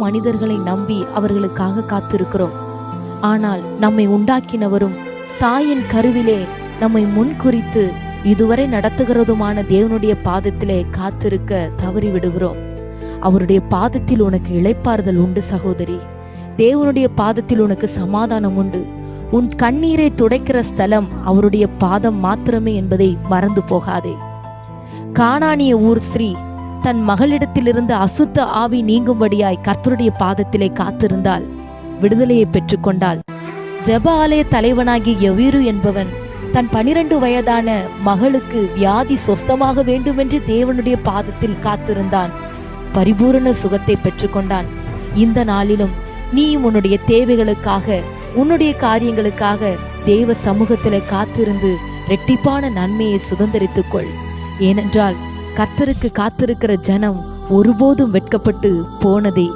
மனிதர்களை நம்பி அவர்களுக்காக காத்திருக்கிறோம். ஆனால் நம்மை உண்டாக்கினவரும் தாயின் கருவிலே நம்மை முன்குறித்து இதுவரை நடத்துகிறதுமான தேவனுடைய பாதத்திலே காத்திருக்க தவறி விடுகிறோம். அவருடைய பாதத்தில் உனக்கு இளைப்பாறுதல் உண்டு சகோதரி. தேவனுடைய பாதத்தில் உனக்கு சமாதானம் உண்டு. உன் கண்ணீரை துடைக்கிற ஸ்தலம் அவருடைய பாதம் மாத்திரமே என்பதை மறந்து போகாதே. கானானிய ஊர் ஸ்ரீ தன் மகளிடத்திலிருந்து அசுத்த ஆவி நீங்கும்படியாய் கர்த்தருடைய பாதத்திலே காத்திருந்தால் விடுதலையை பெற்றுக்கொண்டாள். ஜெப ஆலய தலைவனாகிய யவீரு என்பவன் தன் 12 வயதான மகளுக்கு வியாதி சொஸ்தமாக வேண்டுமென்று தேவனுடைய பாதத்தில் காத்திருந்தான். பரிபூரண சுகத்தை பெற்றுக்கொண்டான். இந்த நாளிலும் நீ உன்னுடைய தேவைகளுக்காக, உன்னுடைய காரியங்களுக்காக தேவ சமூகத்திலே காத்திருந்து இரட்டிப்பான நன்மையை சுதந்திரித்துக் கொள். ஏனென்றால் கர்த்தருக்கு காத்திருக்கிற ஜனம் ஒருபோதும் வெட்கப்பட்டு போனதே